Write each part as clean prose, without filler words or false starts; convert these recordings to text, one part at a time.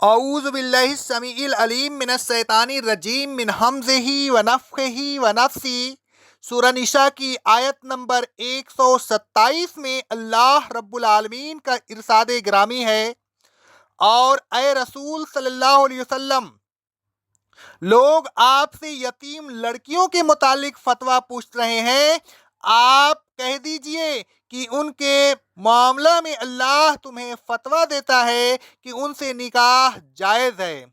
اعوذ باللہ السمیع العلیم من الشیطان الرجیم من حمزہ ونفخہ ونفثہ۔ سورہ نساء کی آیت نمبر 127 میں اللہ رب العالمین کا ارشاد گرامی ہے، اور اے رسول صلی اللہ علیہ وسلم، لوگ آپ سے یتیم لڑکیوں کے متعلق فتویٰ پوچھ رہے ہیں، آپ کہہ دیجئے کہ ان کے معاملہ میں اللہ تمہیں فتویٰ دیتا ہے کہ ان سے نکاح جائز ہے۔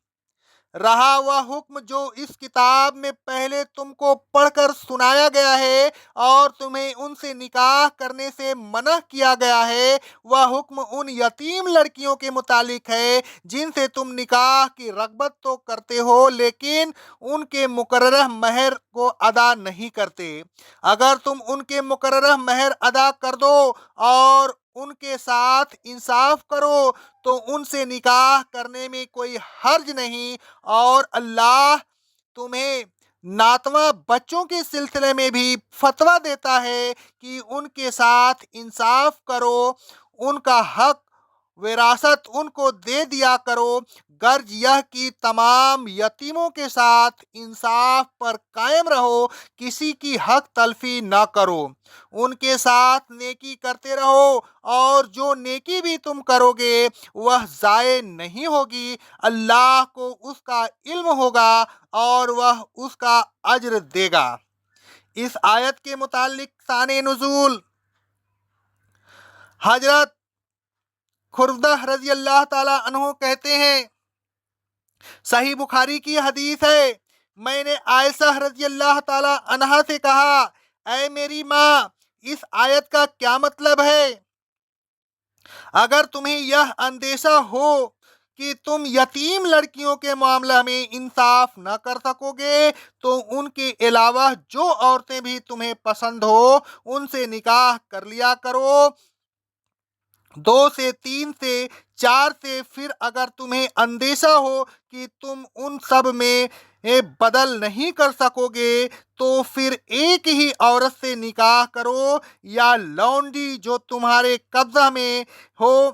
رہا وہ حکم جو اس کتاب میں پہلے تم کو پڑھ کر سنایا گیا ہے اور تمہیں ان سے نکاح کرنے سے منع کیا گیا ہے، وہ حکم ان یتیم لڑکیوں کے متعلق ہے جن سے تم نکاح کی رغبت تو کرتے ہو لیکن ان کے مقررہ مہر کو ادا نہیں کرتے۔ اگر تم ان کے مقررہ مہر ادا کر دو اور ان کے ساتھ انصاف کرو تو ان سے نکاح کرنے میں کوئی حرج نہیں، اور اللہ تمہیں ناتواں بچوں کے سلسلے میں بھی فتویٰ دیتا ہے کہ ان کے ساتھ انصاف کرو، ان کا حق وراثت ان کو دے دیا کرو، غرض یہ کہ تمام یتیموں کے ساتھ انصاف پر قائم رہو، کسی کی حق تلفی نہ کرو، ان کے ساتھ نیکی کرتے رہو، اور جو نیکی بھی تم کرو گے وہ ضائع نہیں ہوگی، اللہ کو اس کا علم ہوگا اور وہ اس کا اجر دے گا۔ اس آیت کے متعلق شان نزول: حضرت خردہ رضی اللہ تعالیٰ عنہ کہتے ہیں، صحیح بخاری کی حدیث ہے، میں نے عائشہ رضی اللہ تعالیٰ عنہا سے کہا، اے میری ماں، اس آیت کا کیا مطلب ہے؟ اگر تمہیں یہ اندیشہ ہو کہ تم یتیم لڑکیوں کے معاملہ میں انصاف نہ کر سکو گے تو ان کے علاوہ جو عورتیں بھی تمہیں پسند ہو ان سے نکاح کر لیا کرو، 2 سے 3 سے 4 سے، پھر اگر تمہیں اندیشہ ہو کہ تم ان سب میں بدل نہیں کر سکو گے تو پھر ایک ہی عورت سے نکاح کرو یا لونڈی جو تمہارے قبضہ میں ہو۔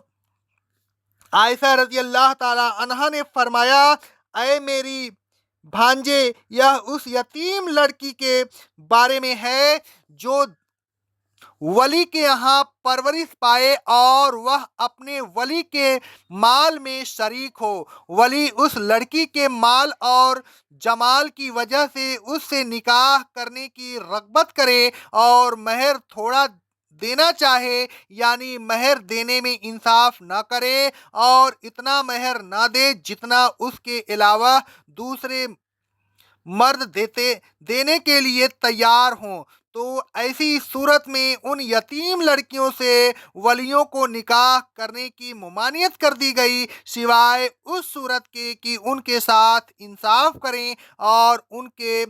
عائشہ رضی اللہ تعالی عنہا نے فرمایا، اے میری بھانجے، یہ اس یتیم لڑکی کے بارے میں ہے جو ولی کے یہاں پرورش پائے اور وہ اپنے ولی کے مال میں شریک ہو، ولی اس لڑکی کے مال اور جمال کی وجہ سے اس سے نکاح کرنے کی رغبت کرے اور مہر تھوڑا دینا چاہے، یعنی مہر دینے میں انصاف نہ کرے اور اتنا مہر نہ دے جتنا اس کے علاوہ دوسرے مرد دینے کے لیے تیار ہوں، تو ایسی صورت میں ان یتیم لڑکیوں سے ولیوں کو نکاح کرنے کی ممانعت کر دی گئی، سوائے اس صورت کے کہ ان کے ساتھ انصاف کریں اور ان کے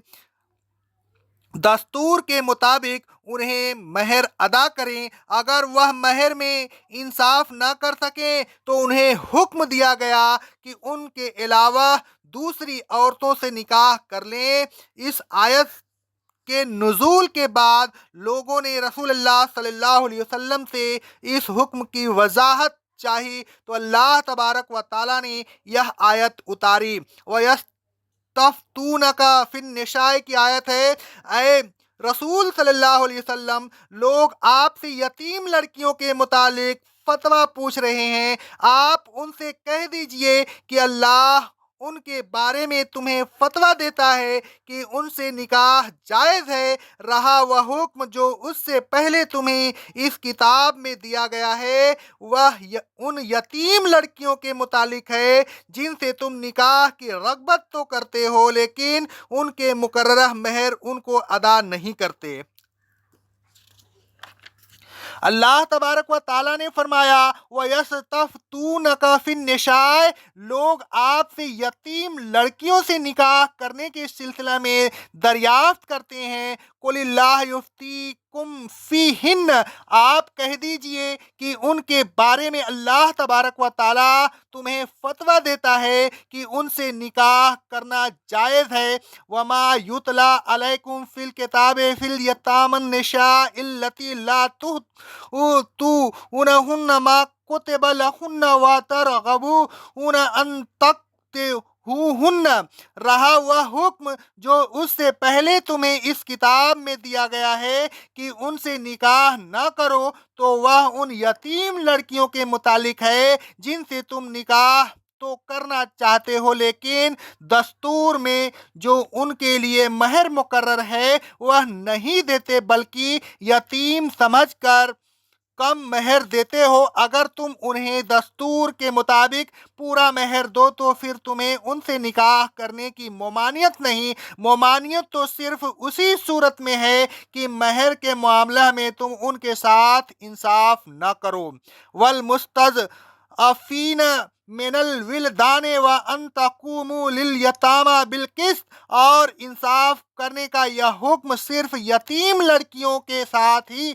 دستور کے مطابق انہیں مہر ادا کریں۔ اگر وہ مہر میں انصاف نہ کر سکیں تو انہیں حکم دیا گیا کہ ان کے علاوہ دوسری عورتوں سے نکاح کر لیں۔ اس آیت کے نزول کے بعد لوگوں نے رسول اللہ صلی اللہ علیہ وسلم سے اس حکم کی وضاحت چاہی تو اللہ تبارک و تعالیٰ نے یہ آیت اتاری۔ وَيَسْتَفْتُونَكَ فِي النِّسَاءِ کی آیت ہے، اے رسول صلی اللہ علیہ وسلم، لوگ آپ سے یتیم لڑکیوں کے متعلق فتویٰ پوچھ رہے ہیں، آپ ان سے کہہ دیجئے کہ اللہ ان کے بارے میں تمہیں فتویٰ دیتا ہے کہ ان سے نکاح جائز ہے۔ رہا وہ حکم جو اس سے پہلے تمہیں اس کتاب میں دیا گیا ہے وہ ان یتیم لڑکیوں کے متعلق ہے جن سے تم نکاح کی رغبت تو کرتے ہو لیکن ان کے مقررہ مہر ان کو ادا نہیں کرتے۔ اللہ تبارک و تعالیٰ نے فرمایا، وَيَسْتَفْتُونَكَ فِي النِّسَاءِ، لوگ آپ سے یتیم لڑکیوں سے نکاح کرنے کے سلسلہ میں دریافت کرتے ہیں، قُلِ اللَّهُ يُفْتِيكُمْ فِيهِنَّ، آپ کہہ دیجئے کہ ان کے بارے میں اللہ تبارک و تعالیٰ تمہیں فتویٰ دیتا ہے کہ ان سے نکاح کرنا جائز ہے۔ وَمَا يُتْلَى عَلَيْكُمْ فِي الْكِتَابِ فِي الْيَتَامَى النِّسَاءُ اللَّاتِي لَا تُؤْتُونَهُنَّ مَا کتب لہن و ترغبون ان تنکحوہن، رہا وہ حکم جو اس سے پہلے تمہیں اس کتاب میں دیا گیا ہے کہ ان سے نکاح نہ کرو، تو وہ ان یتیم لڑکیوں کے متعلق ہے جن سے تم نکاح تو کرنا چاہتے ہو، لیکن دستور میں جو ان کے لیے مہر مقرر ہے وہ نہیں دیتے، بلکہ یتیم سمجھ کر کم مہر دیتے ہو۔ اگر تم انہیں دستور کے مطابق پورا مہر دو تو پھر تمہیں ان سے نکاح کرنے کی ممانعت نہیں۔ ممانعت تو صرف اسی صورت میں ہے کہ مہر کے معاملہ میں تم ان کے ساتھ انصاف نہ کرو۔ والمستضعفین من الولدان وان تقوموا للیتامى بالقسط، اور انصاف کرنے کا یہ حکم صرف یتیم لڑکیوں کے ساتھ ہی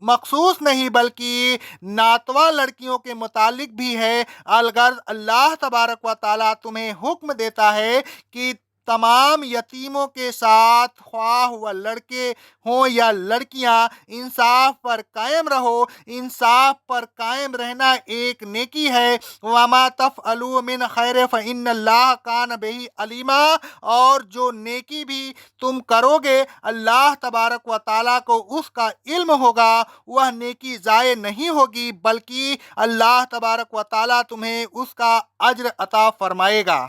مخصوص نہیں بلکہ ناتواں لڑکیوں کے متعلق بھی ہے۔ الغرض اللہ تبارک و تعالیٰ تمہیں حکم دیتا ہے کہ تمام یتیموں کے ساتھ خواہ وہ لڑکے ہوں یا لڑکیاں انصاف پر قائم رہو۔ انصاف پر قائم رہنا ایک نیکی ہے۔ وما تفعلوا من خیر فإن اللہ کان بہ علیما، اور جو نیکی بھی تم کرو گے اللہ تبارک و تعالیٰ کو اس کا علم ہوگا، وہ نیکی ضائع نہیں ہوگی بلکہ اللہ تبارک و تعالیٰ تمہیں اس کا اجر عطا فرمائے گا۔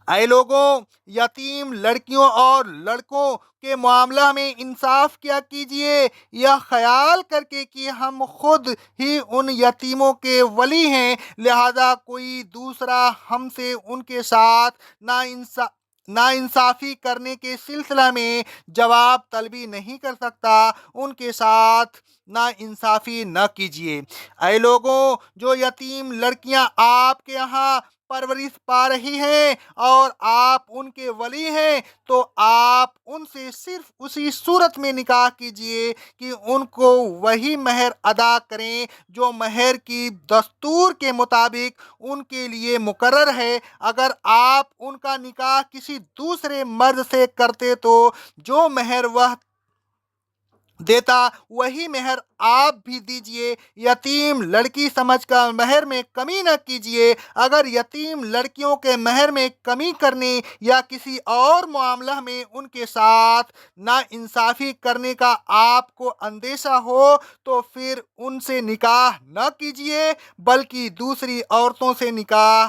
اے لوگوں، یتیم لڑکیوں اور لڑکوں کے معاملہ میں انصاف کیا کیجیے، یہ خیال کر کے کہ ہم خود ہی ان یتیموں کے ولی ہیں، لہذا کوئی دوسرا ہم سے ان کے ساتھ ناانصافی کرنے کے سلسلہ میں جواب طلبی نہیں کر سکتا۔ ان کے ساتھ ناانصافی نہ کیجیے۔ اے لوگوں، جو یتیم لڑکیاں آپ کے یہاں پرورش پا رہی ہیں اور آپ ان کے ولی ہیں تو آپ ان سے صرف اسی صورت میں نکاح کیجیے کہ ان کو وہی مہر ادا کریں جو مہر کی دستور کے مطابق ان کے لیے مقرر ہے۔ اگر آپ ان کا نکاح کسی دوسرے مرد سے کرتے تو جو مہر وہ دیتا وہی مہر آپ بھی دیجئے۔ یتیم لڑکی سمجھ کر مہر میں کمی نہ کیجیے۔ اگر یتیم لڑکیوں کے مہر میں کمی کرنے یا کسی اور معاملہ میں ان کے ساتھ ناانصافی کرنے کا آپ کو اندیشہ ہو تو پھر ان سے نکاح نہ کیجیے بلکہ دوسری عورتوں سے نکاح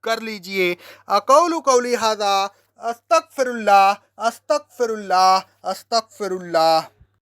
کر لیجیے۔ اقول قولی ھذا استغفر اللہ استغفر اللہ استغفر اللہ۔